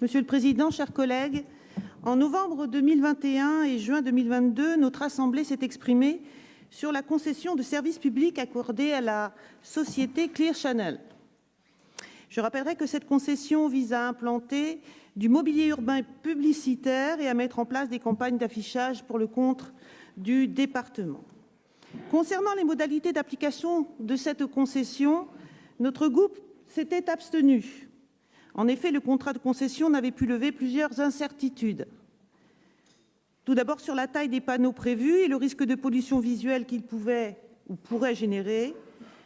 Monsieur le Président, chers collègues, en novembre 2021 et juin 2022, notre Assemblée s'est exprimée sur la concession de services publics accordée à la société Clear Channel. Je rappellerai que cette concession vise à implanter du mobilier urbain et publicitaire et à mettre en place des campagnes d'affichage pour le compte du département. Concernant les modalités d'application de cette concession, notre groupe s'était abstenu. En effet, le contrat de concession n'avait pu lever plusieurs incertitudes. Tout d'abord sur la taille des panneaux prévus et le risque de pollution visuelle qu'ils pouvaient ou pourraient générer,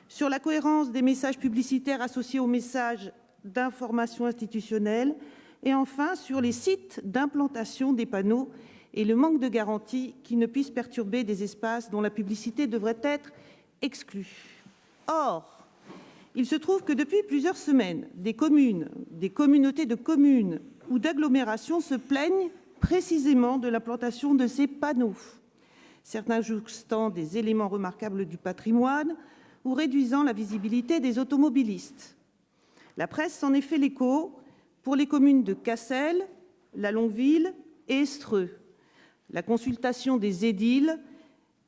sur la cohérence des messages publicitaires associés aux messages d'information institutionnelle et enfin sur les sites d'implantation des panneaux et le manque de garantie qui ne puissent perturber des espaces dont la publicité devrait être exclue. Or, il se trouve que depuis plusieurs semaines, des communes, des communautés de communes ou d'agglomérations se plaignent précisément de l'implantation de ces panneaux, certains jouxtant des éléments remarquables du patrimoine ou réduisant la visibilité des automobilistes. La presse s'en est fait l'écho pour les communes de Cassel, la Longueville et Estreux. La consultation des édiles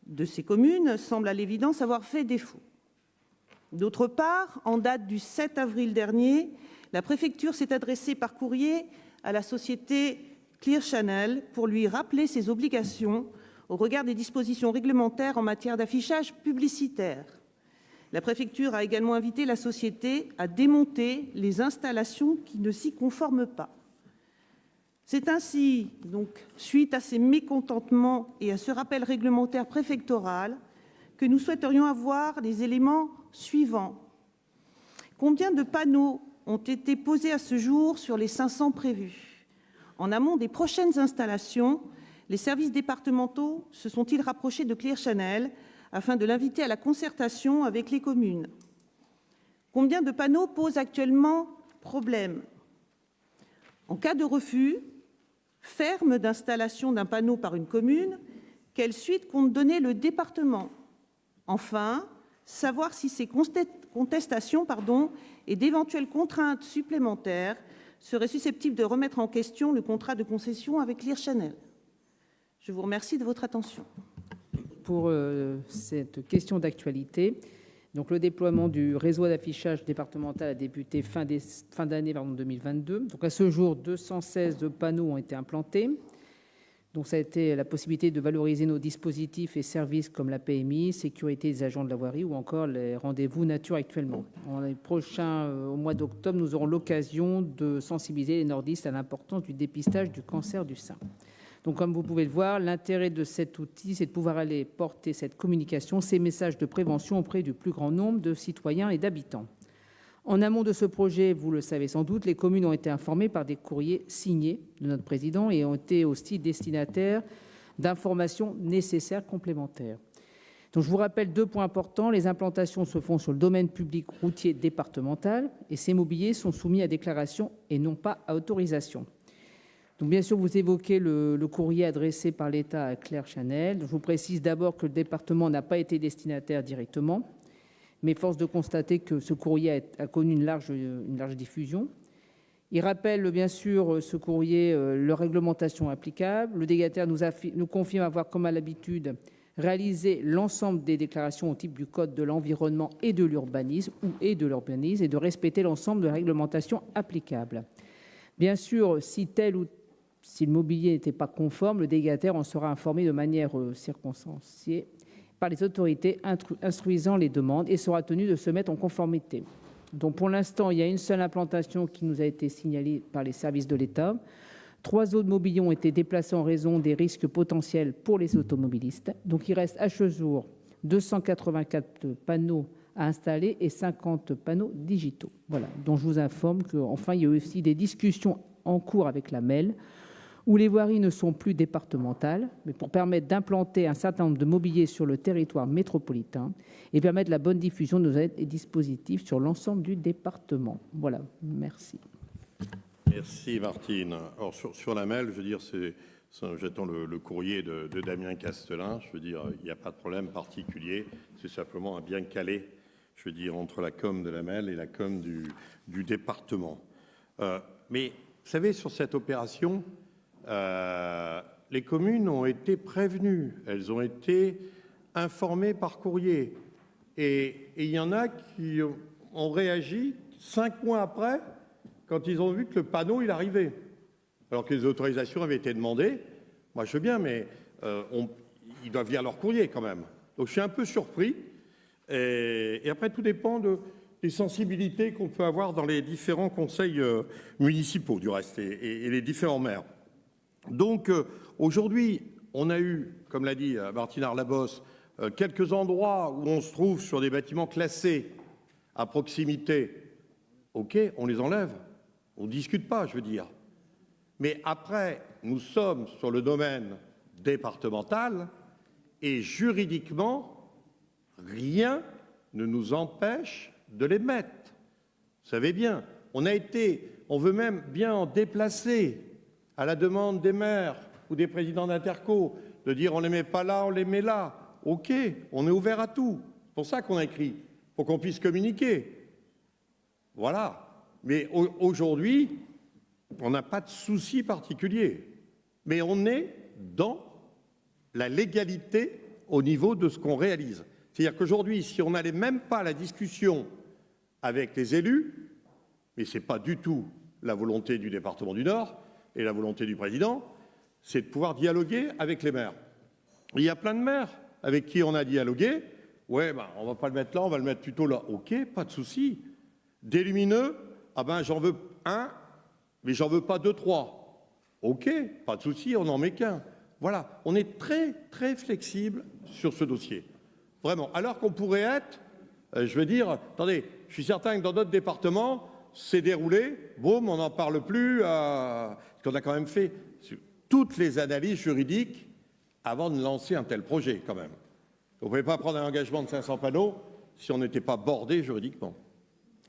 de ces communes semble à l'évidence avoir fait défaut. D'autre part, en date du 7 avril dernier, la préfecture s'est adressée par courrier à la société Clear Channel pour lui rappeler ses obligations au regard des dispositions réglementaires en matière d'affichage publicitaire. La préfecture a également invité la société à démonter les installations qui ne s'y conforment pas. C'est ainsi, donc, suite à ces mécontentements et à ce rappel réglementaire préfectoral, que nous souhaiterions avoir les éléments suivants. Combien de panneaux ont été posés à ce jour sur les 500 prévus? En amont des prochaines installations, les services départementaux se sont-ils rapprochés de Clear Channel afin de l'inviter à la concertation avec les communes? Combien de panneaux posent actuellement problème? En cas de refus ferme d'installation d'un panneau par une commune, quelle suite compte donner le département? Enfin, savoir si ces contestations et d'éventuelles contraintes supplémentaires seraient susceptibles de remettre en question le contrat de concession avec Clear Channel. Je vous remercie de votre attention. Pour cette question d'actualité, donc le déploiement du réseau d'affichage départemental a débuté fin d'année 2022. Donc à ce jour, 216 panneaux ont été implantés. Donc ça a été la possibilité de valoriser nos dispositifs et services comme la PMI, sécurité des agents de la voirie ou encore les rendez-vous nature actuellement. L'année prochaine, au mois d'octobre, nous aurons l'occasion de sensibiliser les nordistes à l'importance du dépistage du cancer du sein. Donc comme vous pouvez le voir, l'intérêt de cet outil, c'est de pouvoir aller porter cette communication, ces messages de prévention auprès du plus grand nombre de citoyens et d'habitants. En amont de ce projet, vous le savez sans doute, les communes ont été informées par des courriers signés de notre président et ont été aussi destinataires d'informations nécessaires complémentaires. Donc, je vous rappelle 2 points importants. Les implantations se font sur le domaine public routier départemental et ces mobiliers sont soumis à déclaration et non pas à autorisation. Donc, bien sûr, vous évoquez le courrier adressé par l'État à Clear Channel. Je vous précise d'abord que le département n'a pas été destinataire directement, mais force de constater que ce courrier a connu une large diffusion. Il rappelle bien sûr ce courrier leur réglementation applicable. Le délégataire nous confirme avoir, comme à l'habitude, réalisé l'ensemble des déclarations au titre du Code de l'environnement et de l'urbanisme et de respecter l'ensemble de la réglementation applicable. Bien sûr, si le mobilier n'était pas conforme, le délégataire en sera informé de manière circonstanciée par les autorités instruisant les demandes et sera tenu de se mettre en conformité. Donc pour l'instant, il y a une seule implantation qui nous a été signalée par les services de l'État. 3 autres mobiliers ont été déplacés en raison des risques potentiels pour les automobilistes. Donc il reste à ce jour 284 panneaux à installer et 50 panneaux digitaux. Voilà, dont je vous informe qu'enfin, il y a aussi des discussions en cours avec la MEL où les voiries ne sont plus départementales, mais pour permettre d'implanter un certain nombre de mobiliers sur le territoire métropolitain et permettre la bonne diffusion de nos aides et dispositifs sur l'ensemble du département. Voilà, merci. Merci Martine. Alors sur la MEL, je veux dire, j'attends le courrier de Damien Castelin. Je veux dire, il n'y a pas de problème particulier. C'est simplement un bien calé, je veux dire, entre la com de la MEL et la com du département. Mais Vous savez, sur cette opération, les communes ont été prévenues, elles ont été informées par courrier. Et il y en a qui ont réagi 5 mois après, quand ils ont vu que le panneau, il arrivait. Alors que les autorisations avaient été demandées. Moi, je veux bien, mais ils doivent lire leur courrier quand même. Donc, je suis un peu surpris. Et après, tout dépend des sensibilités qu'on peut avoir dans les différents conseils municipaux, du reste, et les différents maires. Donc, aujourd'hui, on a eu, comme l'a dit Martine Arlabosse, quelques endroits où on se trouve sur des bâtiments classés à proximité. OK, on les enlève. On ne discute pas, je veux dire. Mais après, nous sommes sur le domaine départemental et juridiquement, rien ne nous empêche de les mettre. Vous savez bien, on veut même bien en déplacer à la demande des maires ou des présidents d'interco, de dire on ne les met pas là, on les met là. OK, on est ouvert à tout. C'est pour ça qu'on a écrit, pour qu'on puisse communiquer. Voilà. Mais aujourd'hui, on n'a pas de souci particulier. Mais on est dans la légalité au niveau de ce qu'on réalise. C'est-à-dire qu'aujourd'hui, si on n'allait même pas à la discussion avec les élus, mais ce n'est pas du tout la volonté du département du Nord et la volonté du président, c'est de pouvoir dialoguer avec les maires. Il y a plein de maires avec qui on a dialogué. Ouais, ben, on ne va pas le mettre là, on va le mettre plutôt là. OK, pas de souci. Des lumineux, ah ben j'en veux un, mais j'en veux pas 2, 3. OK, pas de souci, on n'en met qu'un. Voilà, on est très, très flexible sur ce dossier. Vraiment. Alors qu'on pourrait être, je veux dire, attendez, je suis certain que dans d'autres départements, c'est déroulé, boum, on n'en parle plus, parce qu'on a quand même fait toutes les analyses juridiques avant de lancer un tel projet, quand même. Vous ne pouvez pas prendre un engagement de 500 panneaux si on n'était pas bordé juridiquement.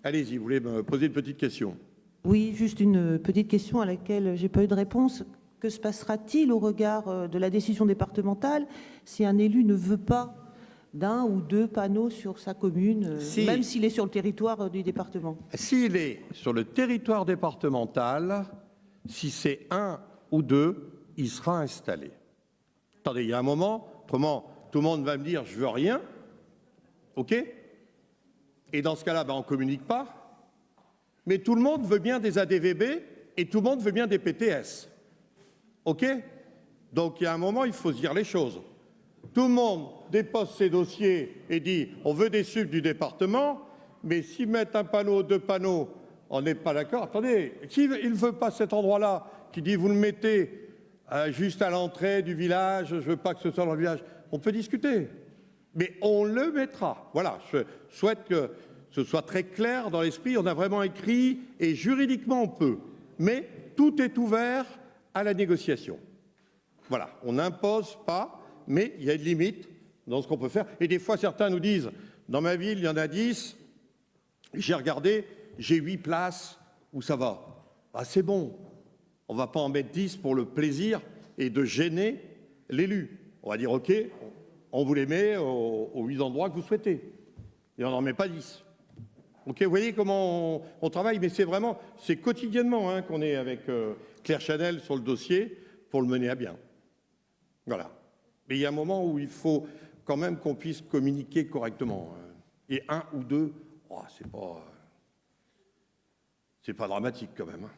Allez-y, vous voulez me poser une petite question? Oui, juste une petite question à laquelle j'ai pas eu de réponse. Que se passera-t-il au regard de la décision départementale si un élu ne veut pas d'un ou 2 panneaux sur sa commune, même s'il est sur le territoire du département? S'il est sur le territoire départemental, si c'est 1 ou 2, il sera installé. Attendez, il y a un moment, autrement, tout le monde va me dire « je veux rien ». OK? Et dans ce cas-là, ben, on ne communique pas. Mais tout le monde veut bien des ADVB et tout le monde veut bien des PTS. OK? Donc, il y a un moment, il faut se dire les choses. Tout le monde dépose ses dossiers et dit on veut des subs du département, mais s'ils mettent un panneau, 2 panneaux, on n'est pas d'accord. Attendez, s'il ne veut pas cet endroit-là, qui dit vous le mettez juste à l'entrée du village, je ne veux pas que ce soit dans le village, on peut discuter. Mais on le mettra. Voilà, je souhaite que ce soit très clair dans l'esprit. On a vraiment écrit et juridiquement on peut. Mais tout est ouvert à la négociation. Voilà, on n'impose pas, mais il y a une limite dans ce qu'on peut faire. Et des fois, certains nous disent, dans ma ville, il y en a 10, j'ai regardé, j'ai 8 places où ça va. Ah, c'est bon, on ne va pas en mettre 10 pour le plaisir et de gêner l'élu. On va dire, OK, on vous les met aux 8 endroits que vous souhaitez. Et on n'en met pas 10. OK, vous voyez comment on travaille, mais c'est quotidiennement hein, qu'on est avec Claire Chanel sur le dossier pour le mener à bien. Voilà. Mais il y a un moment où il faut quand même qu'on puisse communiquer correctement. Et 1 ou 2, oh, c'est pas dramatique quand même. Hein.